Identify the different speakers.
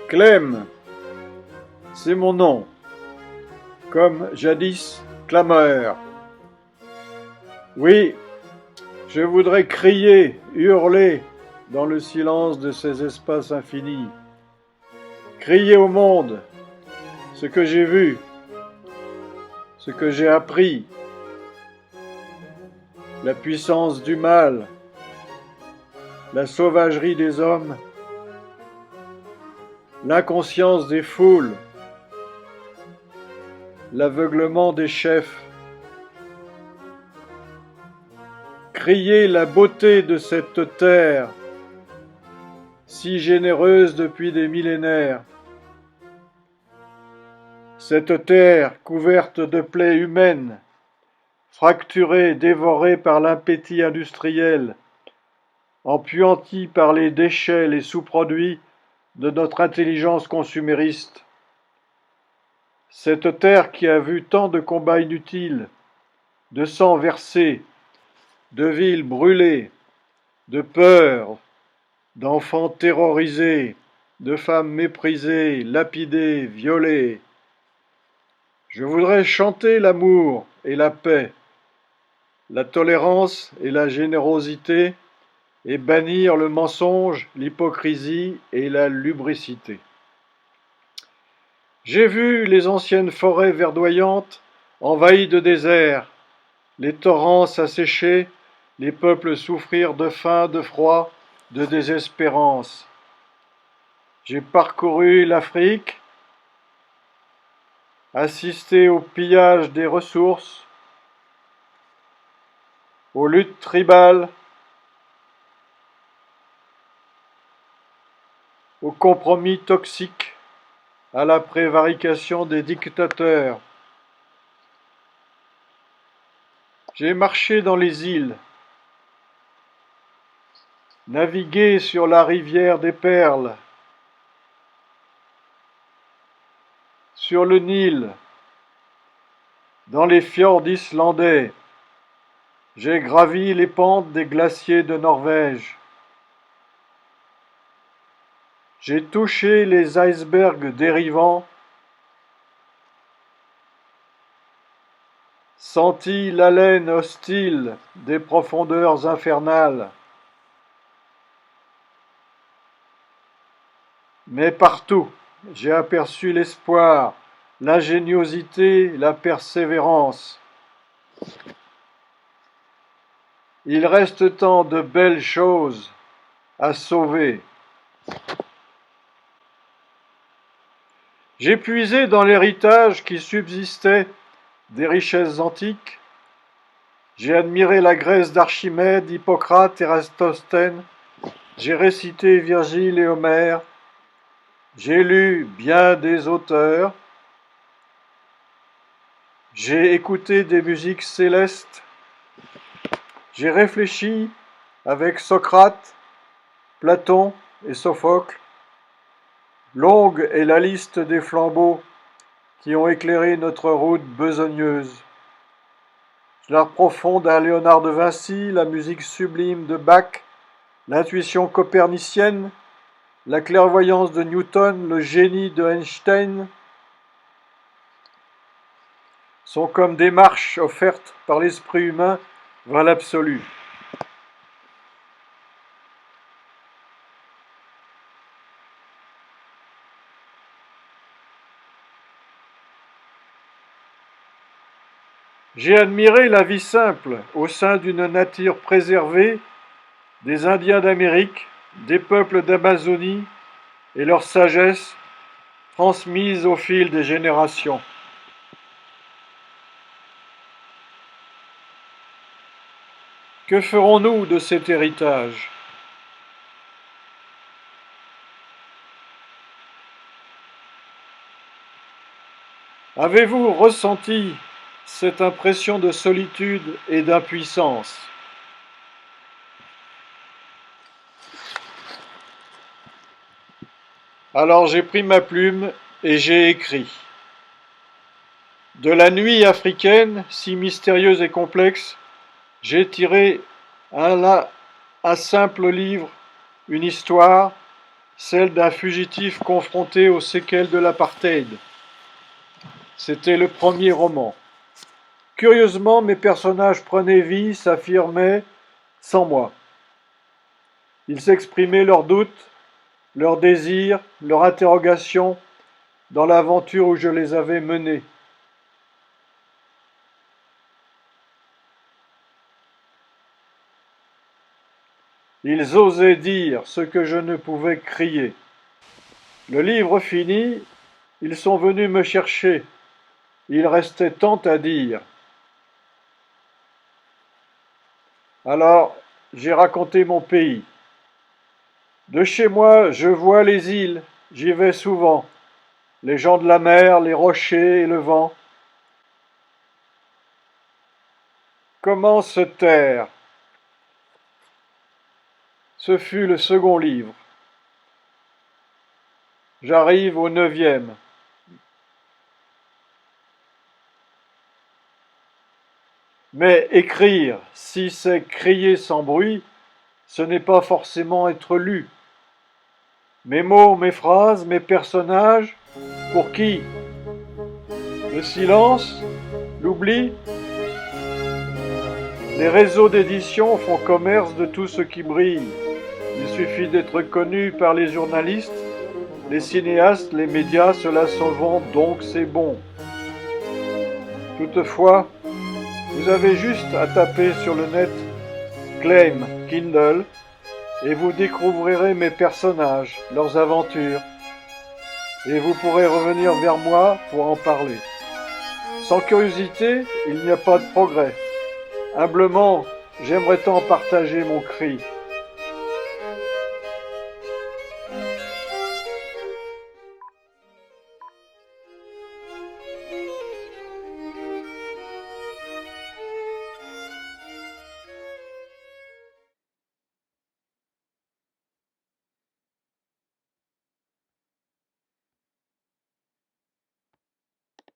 Speaker 1: Clem, c'est mon nom, comme jadis clameur. Oui, je voudrais crier, hurler dans le silence de ces espaces infinis. Crier au monde ce que j'ai vu, ce que j'ai appris, la puissance du mal, la sauvagerie des hommes, l'inconscience des foules, l'aveuglement des chefs. Crier la beauté de cette terre, si généreuse depuis des millénaires. Cette terre couverte de plaies humaines, fracturée, dévorée par l'appétit industriel, empuantie par les déchets, les sous-produits de notre intelligence consumériste. Cette terre qui a vu tant de combats inutiles, de sang versé, de villes brûlées, de peurs, d'enfants terrorisés, de femmes méprisées, lapidées, violées. Je voudrais chanter l'amour et la paix, la tolérance et la générosité, et bannir le mensonge, l'hypocrisie et la lubricité. J'ai vu les anciennes forêts verdoyantes envahies de déserts, les torrents s'assécher, les peuples souffrir de faim, de froid, de désespérance. J'ai parcouru l'Afrique, assisté au pillage des ressources, aux luttes tribales, aux compromis toxiques, à la prévarication des dictateurs. J'ai marché dans les îles, navigué sur la rivière des perles, sur le Nil, dans les fjords islandais. J'ai gravi les pentes des glaciers de Norvège. J'ai touché les icebergs dérivants, senti l'haleine hostile des profondeurs infernales. Mais partout, j'ai aperçu l'espoir, l'ingéniosité, la persévérance. Il reste tant de belles choses à sauver. J'ai puisé dans l'héritage qui subsistait des richesses antiques. J'ai admiré la Grèce d'Archimède, Hippocrate, Eratosthène. J'ai récité Virgile et Homère. J'ai lu bien des auteurs. J'ai écouté des musiques célestes. J'ai réfléchi avec Socrate, Platon et Sophocle. Longue est la liste des flambeaux qui ont éclairé notre route besogneuse. L'art profond d'un Léonard de Vinci, la musique sublime de Bach, l'intuition copernicienne, la clairvoyance de Newton, le génie de Einstein sont comme des marches offertes par l'esprit humain vers l'absolu. J'ai admiré la vie simple au sein d'une nature préservée, des Indiens d'Amérique, des peuples d'Amazonie et leur sagesse transmise au fil des générations. Que ferons-nous de cet héritage ? Avez-vous ressenti cette impression de solitude et d'impuissance ? Alors j'ai pris ma plume et j'ai écrit. De la nuit africaine, si mystérieuse et complexe, j'ai tiré un simple livre, une histoire, celle d'un fugitif confronté aux séquelles de l'apartheid. C'était le premier roman. Curieusement, mes personnages prenaient vie, s'affirmaient sans moi. Ils s'exprimaient leurs doutes, leurs désirs, leurs interrogations dans l'aventure où je les avais menés. Ils osaient dire ce que je ne pouvais crier. Le livre fini, ils sont venus me chercher. Il restait tant à dire. Alors, j'ai raconté mon pays. De chez moi, je vois les îles, j'y vais souvent. Les gens de la mer, les rochers et le vent. Comment se taire? Ce fut le second livre. J'arrive au 9e. Mais écrire, si c'est crier sans bruit, ce n'est pas forcément être lu. Mes mots, mes phrases, mes personnages, pour qui? Le silence? L'oubli? Les réseaux d'édition font commerce de tout ce qui brille. Il suffit d'être connu par les journalistes, les cinéastes, les médias, cela se vend, donc c'est bon. Toutefois, vous avez juste à taper sur le net Claim Kindle et vous découvrirez mes personnages, leurs aventures, et vous pourrez revenir vers moi pour en parler. Sans curiosité, il n'y a pas de progrès. Humblement, j'aimerais tant partager mon cri.